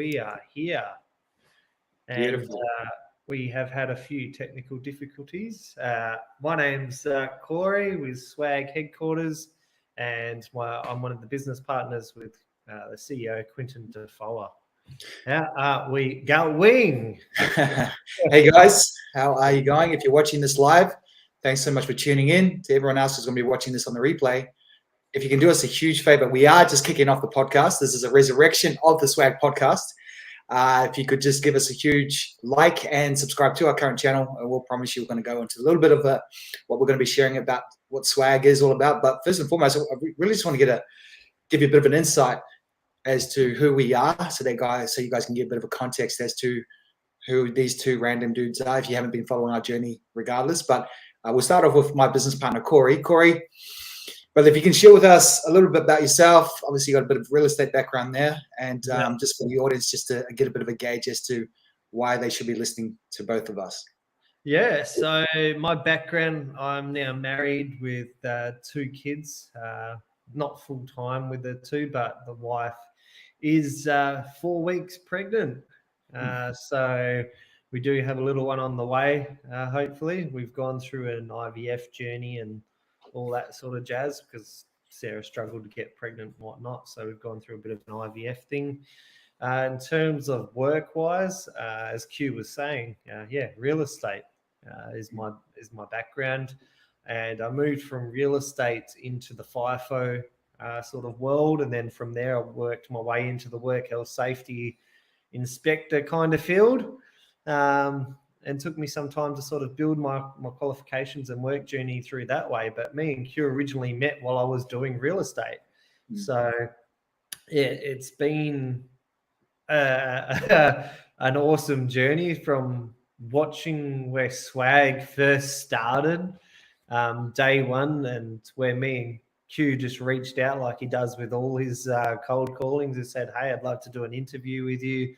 we are here. And Beautiful. we have had a few technical difficulties. My name's Corey with Swag Headquarters, and I'm one of the business partners with the CEO, Quinton Defoe. How are we going? Hey guys, how are you going? If you're watching this live, thanks so much for tuning in. To everyone else who's going to be watching this on the replay, if you can do us a huge favor, we are just kicking off the podcast. This is a resurrection of the Swag podcast. If you could just give us a huge like and subscribe to our current channel, and we'll promise you we're going to go into a little bit of what we're going to be sharing about what Swag is all about. But first and foremost, I really just want to give you a bit of an insight as to who we are, so you guys can get a bit of a context as to who these two random dudes are if you haven't been following our journey regardless. But we'll start off with my business partner, Corey. Corey, but if you can share with us a little bit about yourself. Obviously you got a bit of real estate background there, and just for the audience, just to get a bit of a gauge as to why they should be listening to both of us. Yeah, so my background, I'm now married with 2 kids, not full-time with the 2, but the wife is 4 weeks pregnant. So we do have a little one on the way, hopefully. We've gone through an IVF journey and all that sort of jazz because Sarah struggled to get pregnant and whatnot. So we've gone through a bit of an IVF thing. In terms of work-wise, as Q was saying, real estate is my background. And I moved from real estate into the FIFO sort of world. And then from there, I worked my way into the work health safety inspector kind of field. And took me some time to sort of build my qualifications and work journey through that way. But me and Q originally met while I was doing real estate. So yeah, it's been an awesome journey from watching where Swag first started, day one, and where me and Q just reached out like he does with all his cold callings and said, hey, I'd love to do an interview with you.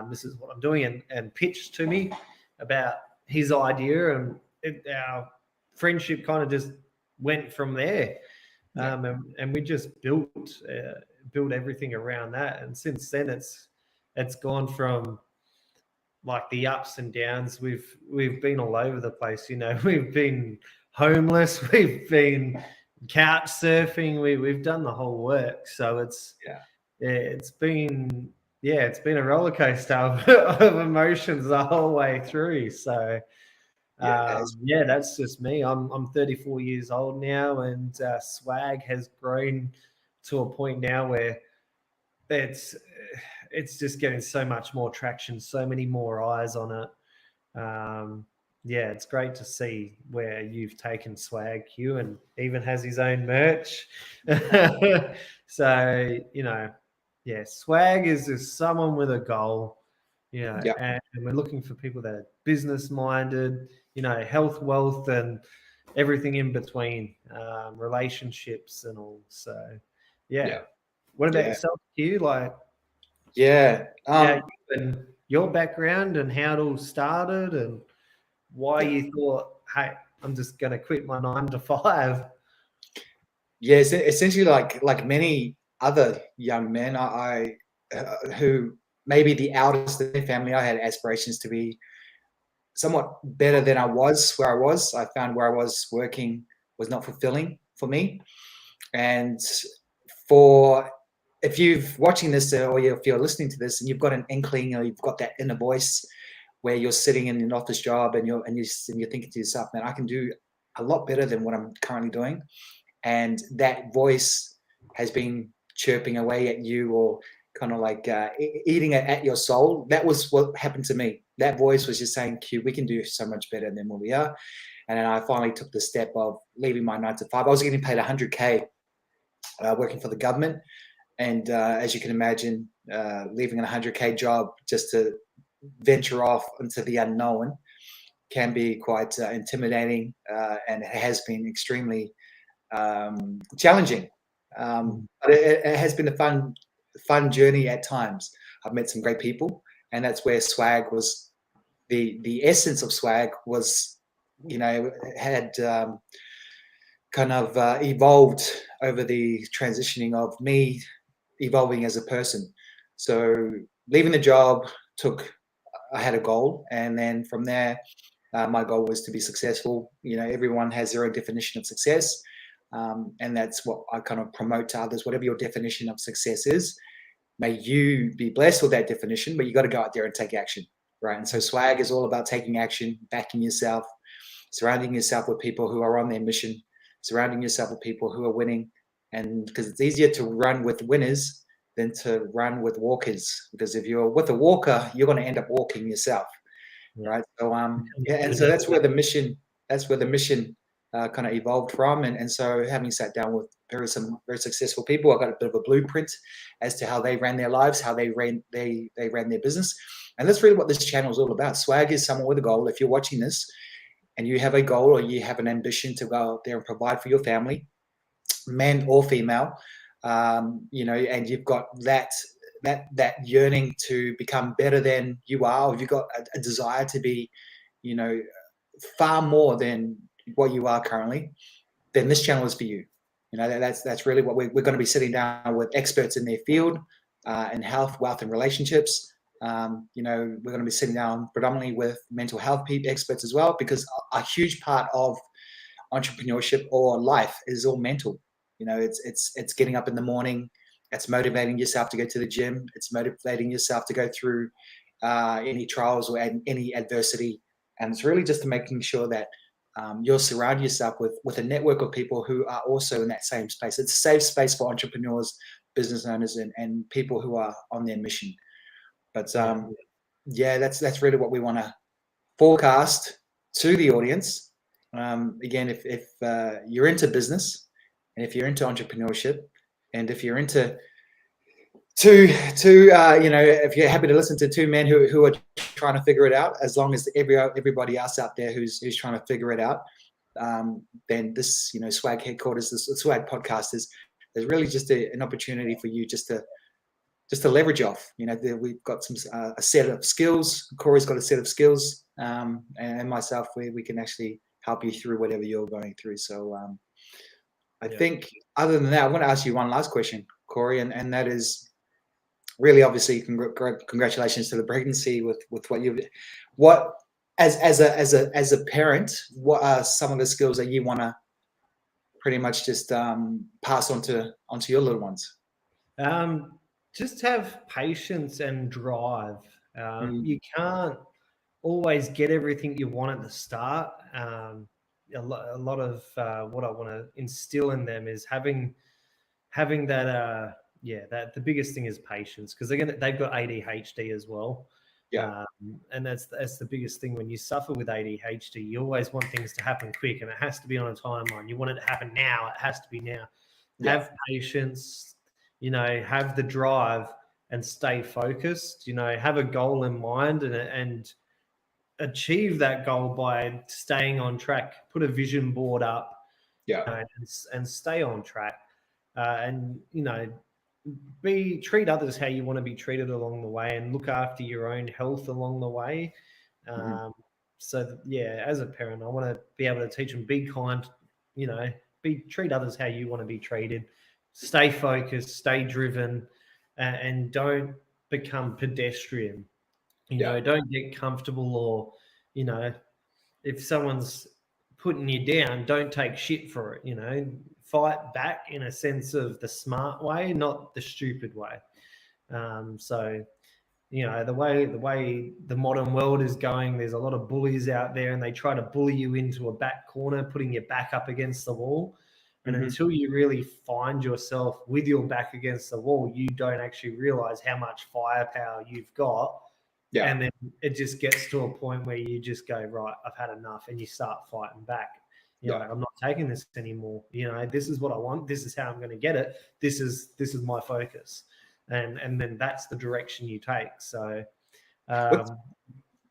This is what I'm doing, and pitched to me about his idea, and our friendship kind of just went from there. And we just built everything around that. And since then, it's gone from like the ups and downs. We've been all over the place. You know, we've been homeless, we've been couch surfing, we've done the whole work. So it's been a roller coaster of emotions the whole way through. So that's just me. I'm 34 years old now, and Swag has grown to a point now where it's just getting so much more traction, so many more eyes on it. It's great to see where you've taken Swag, Q, and even has his own merch. So, Swag is just someone with a goal, and we're looking for people that are business minded, health, wealth, and everything in between, relationships and all. So, What about yourself, Q? And your background and how it all started and why you thought, hey, I'm just going to quit my 9 to 5. Yeah, essentially like many other young men, I who maybe the eldest in their family, I had aspirations to be somewhat better than I was where I was. I found where I was working was not fulfilling for me. And if you're watching this or if you're listening to this and you've got an inkling or you've got that inner voice where you're sitting in an office job and you're thinking to yourself, man, I can do a lot better than what I'm currently doing. And that voice has been chirping away at you or kind of like eating at your soul. That was what happened to me. That voice was just saying, Q, we can do so much better than what we are. And then I finally took the step of leaving my 9 to 5. I was getting paid $100K working for the government. And as you can imagine, leaving a $100K job just to venture off into the unknown can be quite intimidating, and it has been extremely challenging. But it has been a fun journey at times. I've met some great people, and that's where Swag was. The essence of Swag was, had kind of evolved over the transitioning of me evolving as a person. So leaving the job I had a goal, and then from there, my goal was to be successful. You know, everyone has their own definition of success, and that's what I kind of promote to others. Whatever your definition of success is, may you be blessed with that definition, but you got to go out there and take action, right? And so swag is all about taking action, backing yourself, surrounding yourself with people who are on their mission, surrounding yourself with people who are winning, and because it's easier to run with winners than to run with walkers. Because if you're with a walker, you're going to end up walking yourself, right? So yeah, and so that's where the mission kind of evolved from. And so having sat down with some very successful people, I got a bit of a blueprint as to how they ran their lives, how they ran their business. And that's really what this channel is all about. Swag is someone with a goal. If you're watching this and you have a goal or you have an ambition to go out there and provide for your family, man or female, you know, and you've got that yearning to become better than you are, or you've got a desire to be, you know, far more than what you are currently, then this channel is for you. You know, that's really what we're going to be sitting down with experts in their field, in health, wealth, and relationships. You know, we're going to be sitting down predominantly with mental health experts as well, because a huge part of entrepreneurship or life is all mental. You know, it's getting up in the morning, it's motivating yourself to go to the gym, it's motivating yourself to go through any trials or any adversity, and it's really just making sure that you'll surround yourself with a network of people who are also in that same space. It's a safe space for entrepreneurs, business owners, and people who are on their mission. But yeah, that's really what we want to forecast to the audience. Again, if you're into business, and if you're into entrepreneurship, and if you're into you know, if you're happy to listen to two men who are trying to figure it out, as long as everybody else out there who's trying to figure it out, then this, you know, Swag Headquarters, this Swag podcast is really just an opportunity for you just to leverage off. You know, we've got a set of skills. Corey's got a set of skills, and myself, we can actually help you through whatever you're going through. So I think other than that, I want to ask you one last question, Corey, and that is really, obviously, congratulations to the pregnancy with what as a parent, what are some of the skills that you want to pretty much just pass onto your little ones? Just have patience and drive. You can't always get everything you want at the start. A lot of what I want to instill in them is having that that the biggest thing is patience, because they've got ADHD as well. And that's the biggest thing. When you suffer with ADHD, you always want things to happen quick, and it has to be on a timeline. You want it to happen now. It has to be now. Have patience, you know, have the drive and stay focused, you know, have a goal in mind and achieve that goal by staying on track. Put a vision board up, and stay on track, and you know, treat others how you want to be treated along the way, and look after your own health along the way. So yeah, as a parent, I want to be able to teach them, be kind, you know, treat others how you want to be treated, stay focused, stay driven, and don't become pedestrian. You know, don't get comfortable, or, you know, if someone's putting you down, don't take shit for it. You know, fight back in a sense of the smart way, not the stupid way. So, you know, the way the modern world is going, there's a lot of bullies out there, and they try to bully you into a back corner, putting your back up against the wall. And until you really find yourself with your back against the wall, you don't actually realize how much firepower you've got. And then it just gets to a point where you just go, right, I've had enough, and you start fighting back. You're like, I'm not taking this anymore. You know, this is what I want. This is how I'm going to get it. This is my focus. And then that's the direction you take. So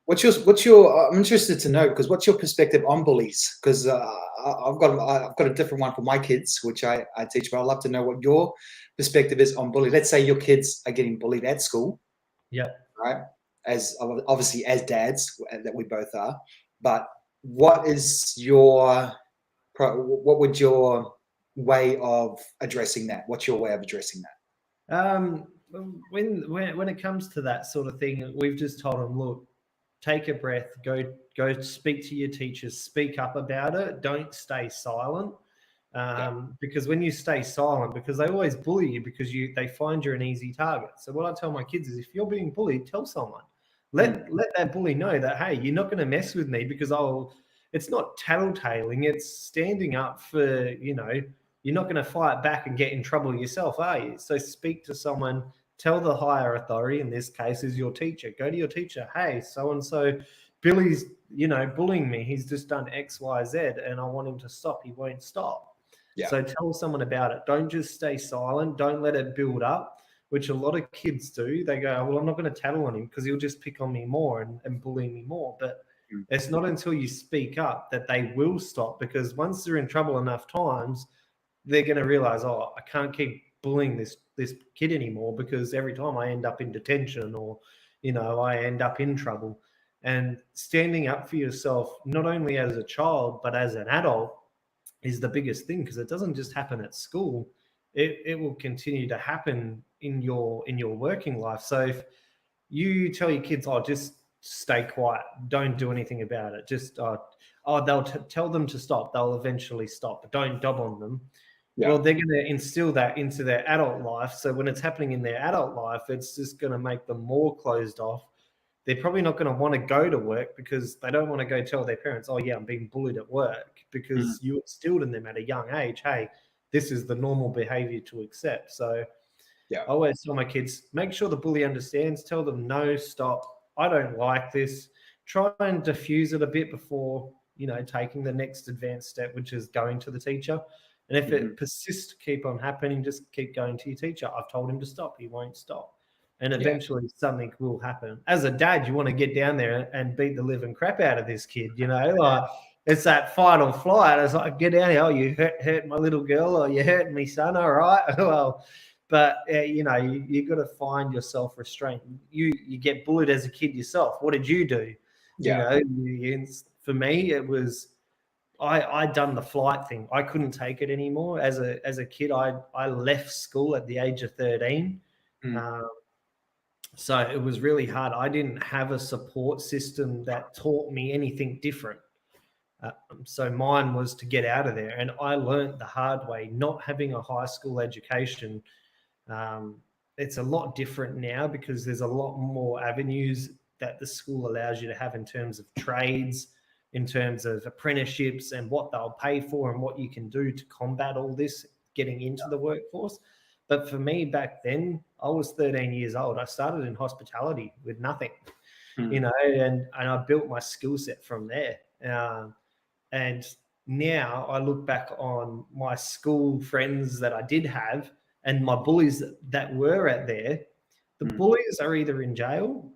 what's your I'm interested to know, because what's your perspective on bullies? Because I've got a different one for my kids, which I teach, but I'd love to know what your perspective is on bullying. Let's say your kids are getting bullied at school. Right. As obviously as dads that we both are, but what would your way of addressing that? What's your way of addressing that? when it comes to that sort of thing, we've just told them, look, take a breath, go speak to your teachers, speak up about it. Don't stay silent. Because when you stay silent, because they always bully you because they find you're an easy target. So what I tell my kids is, if you're being bullied, tell someone. Let that bully know that, hey, you're not going to mess with me because it's not tattletaling, it's standing up for, you're not going to fight back and get in trouble yourself, are you? So speak to someone, tell the higher authority, in this case is your teacher. Go to your teacher, hey, so-and-so, Billy's, bullying me. He's just done X, Y, Z, and I want him to stop. He won't stop. Yeah. So tell someone about it. Don't just stay silent. Don't let it build up, which a lot of kids do. They go, well, I'm not going to tattle on him because he'll just pick on me more and bully me more. But it's not until you speak up that they will stop, because once they're in trouble enough times, they're going to realize, oh, I can't keep bullying this kid anymore, because every time I end up in detention or, I end up in trouble. And standing up for yourself, not only as a child, but as an adult, is the biggest thing, because it doesn't just happen at school. It will continue to happen in your working life. So if you tell your kids, oh, just stay quiet, don't do anything about it, just they'll tell them to stop, they'll eventually stop, but don't dob on them. Well, they're going to instill that into their adult life. So when it's happening in their adult life, it's just going to make them more closed off. They're probably not going to want to go to work because they don't want to go tell their parents, oh, yeah, I'm being bullied at work, because you instilled in them at a young age, hey, this is the normal behavior to accept. So I always tell my kids, make sure the bully understands, tell them, no, stop, I don't like this. Try and diffuse it a bit before, taking the next advanced step, which is going to the teacher. And if it persists to keep on happening, just keep going to your teacher. I've told him to stop, he won't stop. And eventually something will happen. As a dad, you want to get down there and beat the living crap out of this kid, like it's that fight or flight. It's like, get down here, oh, you hurt my little girl, or you hurting me, son, all right? Well, but, you got to find your self-restraint. You get bullied as a kid yourself. What did you do? For me, it was, I done the flight thing. I couldn't take it anymore. As a kid, I left school at the age of 13. So it was really hard. I didn't have a support system that taught me anything different. So mine was to get out of there. And I learned the hard way, not having a high school education. It's a lot different now, because there's a lot more avenues that the school allows you to have in terms of trades, in terms of apprenticeships, and what they'll pay for and what you can do to combat all this getting into the workforce. But for me back then, I was 13 years old. I started in hospitality with nothing, and I built my skill set from there. And now I look back on my school friends that I did have and my bullies that were at there. The bullies are either in jail,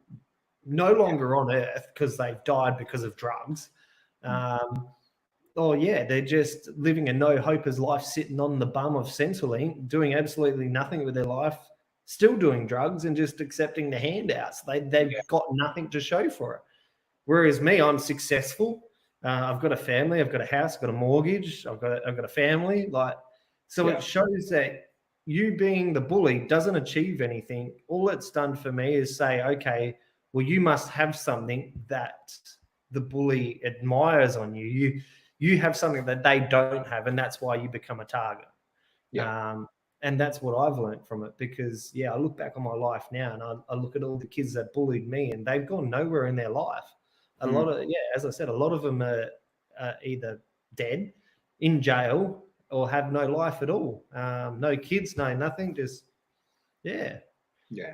no longer on earth because they've died because of drugs. They're just living a no hopers life, sitting on the bum of Centrelink, doing absolutely nothing with their life, still doing drugs and just accepting the handouts. They've got nothing to show for it. Whereas me, I'm successful. I've got a family, I've got a house, I've got a mortgage, I've got a family. It shows that you being the bully doesn't achieve anything. All it's done for me is say, okay, well, you must have something that the bully admires on you. You have something that they don't have, and that's why you become a target. And that's what I've learned from it, because, I look back on my life now and I look at all the kids that bullied me, and they've gone nowhere in their life. A lot of, as I said, a lot of them are either dead, in jail, or have no life at all. No kids, no nothing, just,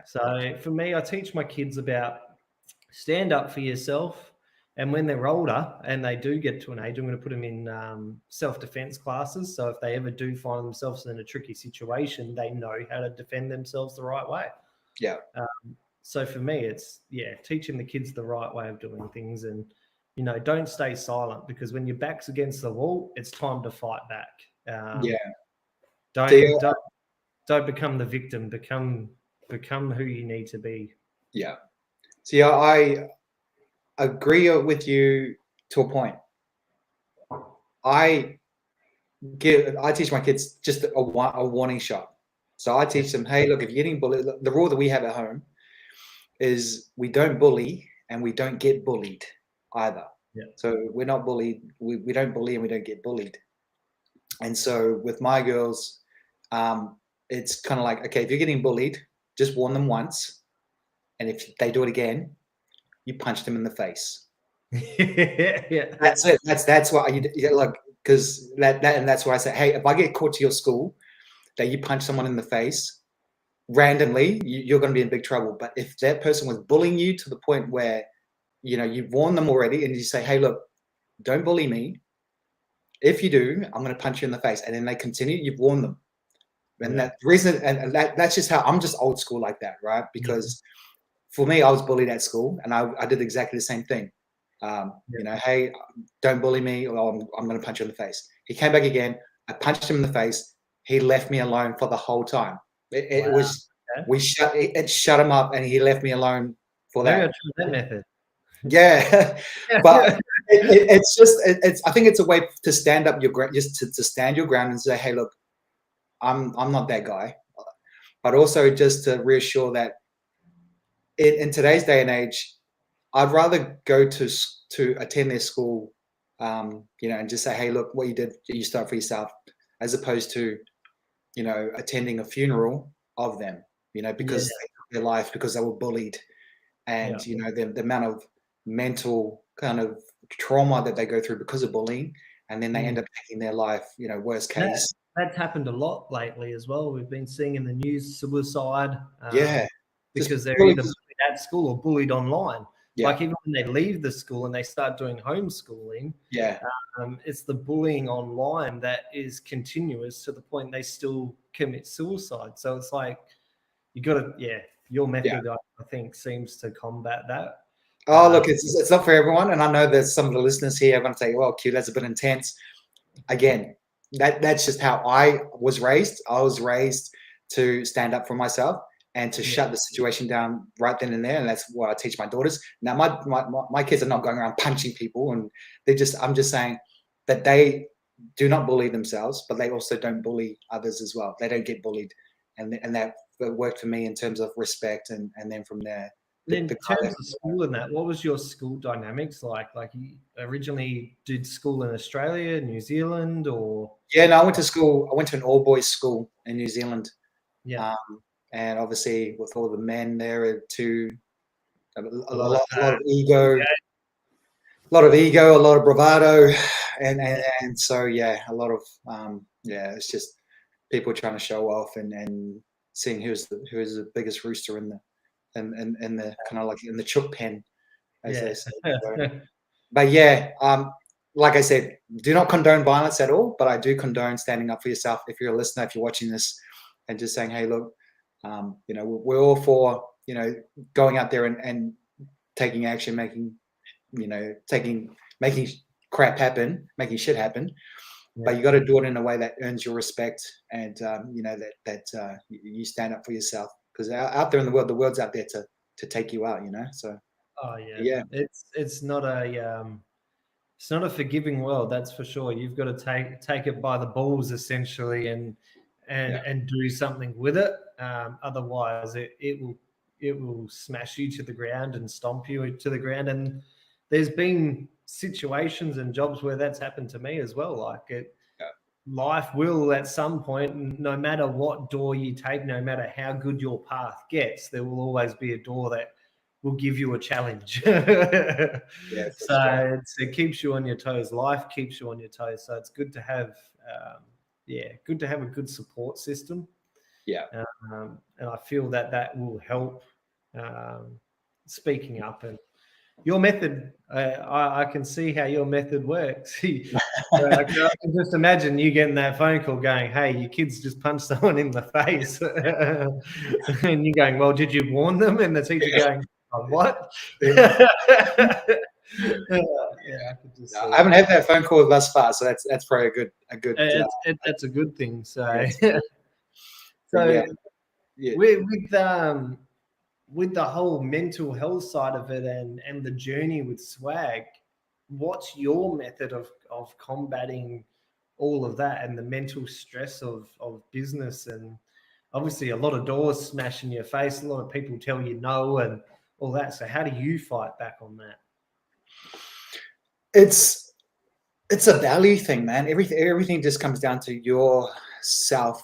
So for me, I teach my kids about stand up for yourself. And when they're older and they do get to an age, I'm going to put them in self-defense classes. So if they ever do find themselves in a tricky situation, they know how to defend themselves the right way. So for me, it's, teaching the kids the right way of doing things. And, don't stay silent, because when your back's against the wall, it's time to fight back. Don't become the victim. Become who you need to be. See, I agree with you to a point. I teach my kids just a warning shot. So I teach them, hey, look, if you're getting bullied, the rule that we have at home is we don't bully and we don't get bullied either. Yeah. So we're not bullied. We don't bully and we don't get bullied. And so with my girls, it's kind of like, okay, if you're getting bullied, just warn them once. And if they do it again, you punch them in the face. Yeah. That's it. That's what you like, because and that's why I say, hey, if I get caught to your school that you punch someone in the face randomly, you're going to be in big trouble. But if that person was bullying you to the point where, you know, you've warned them already and you say, hey, look, don't bully me. If you do, I'm going to punch you in the face. And then they continue, you've warned them. And that reason, and that's just how I'm just old school like that, right? Because for me, I was bullied at school and I did exactly the same thing. You know, hey, don't bully me or I'm going to punch you in the face. He came back again. I punched him in the face. He left me alone for the whole time. It was, it shut him up and he left me alone for that. Maybe I'll try that method. Yeah. But it's, I think it's a way to stand up your ground, just to stand your ground and say, hey, look, I'm not that guy. But also just to reassure that in today's day and age, I'd rather go to attend their school, you know, and just say, hey, look, what you did, you start for yourself, as opposed to, you know, attending a funeral of them, you know, because they took their life because they were bullied, and you know the amount of mental kind of trauma that they go through because of bullying, and then they end up taking their life, you know, worst case. That's happened a lot lately as well. We've been seeing in the news suicide. Because they're either bullied at school or bullied online. Like even when they leave the school and they start doing homeschooling, it's the bullying online that is continuous to the point they still commit suicide. So it's like you got to, your method I think seems to combat that. Oh, look, it's not for everyone, and I know there's some of the listeners here are going to say, "Well, Q, that's a bit intense." Again, that's just how I was raised. I was raised to stand up for myself and to shut the situation down right then and there. And that's what I teach my daughters. Now, my kids are not going around punching people, and I'm just saying that they do not bully themselves, but they also don't bully others as well. They don't get bullied. And that worked for me in terms of respect. And then from there. In terms of school and that, what was your school dynamics like? Like you originally did school in Australia, New Zealand, or? Yeah, no, I went to school. I went to an all boys school in New Zealand. Yeah. And obviously with all the men there, a lot of ego, a lot of bravado, and so a lot of it's just people trying to show off and seeing who's the biggest rooster in the kind of like in the chook pen, as they say. So, but like I said, do not condone violence at all, but I do condone standing up for yourself. If you're a listener, if you're watching this, and just saying, hey, look. You know, we're all for, you know, going out there and taking action, making crap happen, making shit happen. But you got to do it in a way that earns your respect, and you know that you stand up for yourself, because out there in the world, the world's out there to take you out. You know, so. It's not a forgiving world, that's for sure. You've got to take it by the balls essentially, and do something with it. Otherwise, it will smash you to the ground and stomp you to the ground. And there's been situations and jobs where that's happened to me as well. Like life will at some point, no matter what door you take, no matter how good your path gets, there will always be a door that will give you a challenge. So it keeps you on your toes. Life keeps you on your toes. So it's good to have. Good to have a good support system. And I feel that will help speaking up. And your method, I can see how your method works. I can just imagine you getting that phone call going, hey, your kids just punched someone in the face. And you're going, well, did you warn them? And the teacher going, oh, what? I haven't had that phone call thus far, so that's probably a good. That's a good thing. So, with the whole mental health side of it and the journey with Swag, what's your method of combating all of that and the mental stress of business? And obviously a lot of doors smash in your face, a lot of people tell you no and all that. So how do you fight back on that? It's a value thing, man. Everything just comes down to your self-worth.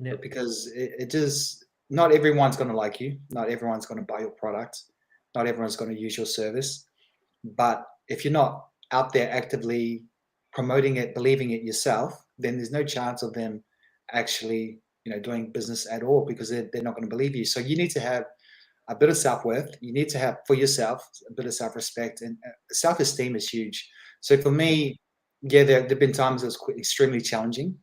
Yeah. Because it just, not everyone's going to like you. Not everyone's going to buy your product. Not everyone's going to use your service. But if you're not out there actively promoting it, believing it yourself, then there's no chance of them actually, doing business at all, because they're not going to believe you. So you need to have a bit of self-worth. You need to have for yourself a bit of self-respect, and self-esteem is huge. So for me, yeah, there've been times it was extremely challenging.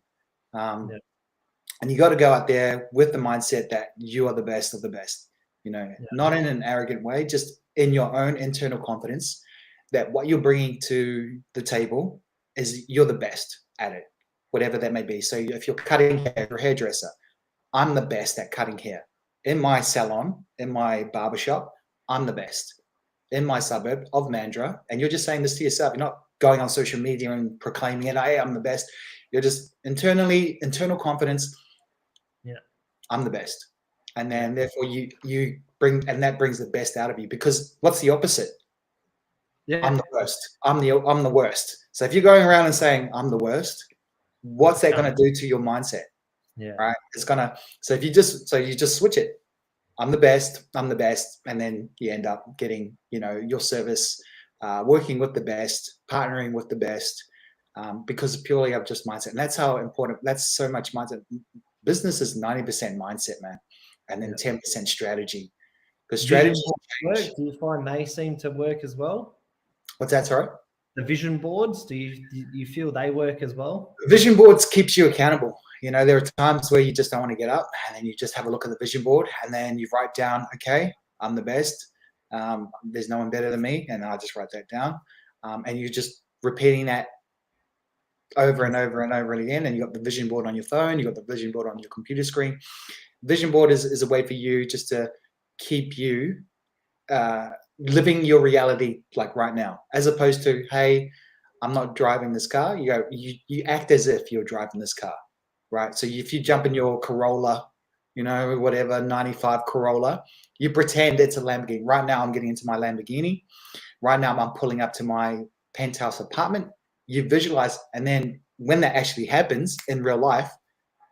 And you got to go out there with the mindset that you are the best of the best, not in an arrogant way, just in your own internal confidence that what you're bringing to the table is you're the best at it, whatever that may be. So if you're cutting hair, you're a hairdresser, I'm the best at cutting hair. In my salon, in my barbershop, I'm the best. In my suburb of Mandurah, and you're just saying this to yourself, you're not going on social media and proclaiming it, hey, I'm the best. You're just internal confidence. Yeah, I'm the best. And then therefore you bring, and that brings the best out of you, because what's the opposite? Yeah. I'm the worst. I'm the worst. So if you're going around and saying I'm the worst, what's that going to do to your mindset? Yeah. Right. It's gonna, so if you just switch it, I'm the best, and then you end up getting, your service, working with the best, partnering with the best, because purely of just mindset. And that's how important, that's so much mindset. Business is 90% mindset, man, and then 10% strategy. Because strategy work, do you find they seem to work as well? What's that, sorry? The vision boards, do you feel they work as well? Vision boards keeps you accountable. There are times where you just don't want to get up, and then you just have a look at the vision board, and then you write down, okay, I'm the best. There's no one better than me, and I just write that down. And you're just repeating that over and over and over again. And you got the vision board on your phone, you got the vision board on your computer screen. Vision board is a way for you just to keep you living your reality like right now, as opposed to, hey, I'm not driving this car. You act as if you're driving this car, right? So if you jump in your Corolla, whatever, 95 Corolla, you pretend it's a Lamborghini. Right now I'm getting into my Lamborghini. Right now I'm pulling up to my penthouse apartment. You visualize, and then when that actually happens in real life,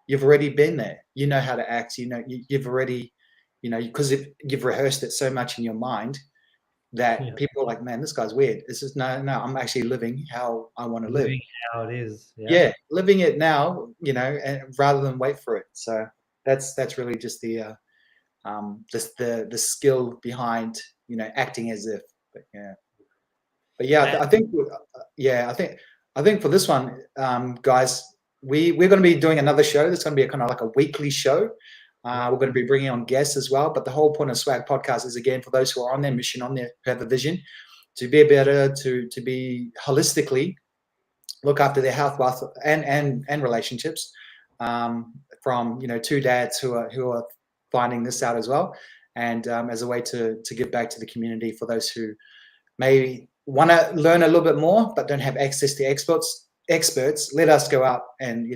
you've already been there. You know how to act. You've already, because you've rehearsed it so much in your mind that people are like, man, this guy's weird. It's just no, I'm actually living how I want to live. Living how it is. Yeah, living it now, and rather than wait for it. So that's really just the skill behind, acting as if. But I think for this one, guys, we're going to be doing another show. That's going to be a kind of like a weekly show. We're going to be bringing on guests as well. But the whole point of Swag Podcast is, again, for those who are on their mission, on their, who have a vision, to be better, to be holistically look after their health, wealth, and relationships. From two dads who are finding this out as well, and as a way to give back to the community for those who may want to learn a little bit more but don't have access to experts. Let us go out and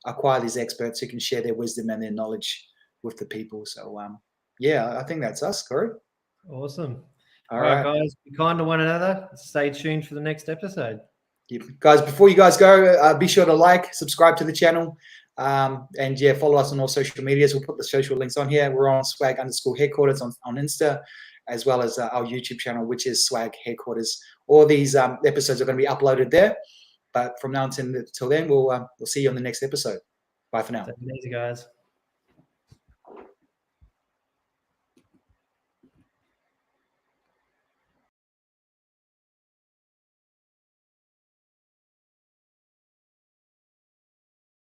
acquire these experts who can share their wisdom and their knowledge with the people. So I think that's us, Corey. Awesome. All right, guys, be kind to one another. Stay tuned for the next episode. Guys, before you guys go, be sure to like, subscribe to the channel, and follow us on all social medias. We'll put the social links on here. We're on swag_headquarters on Insta, as well as our YouTube channel, which is Swag Headquarters. All these episodes are going to be uploaded there. But from now until then, we'll see you on the next episode. Bye for now. Take it easy, guys.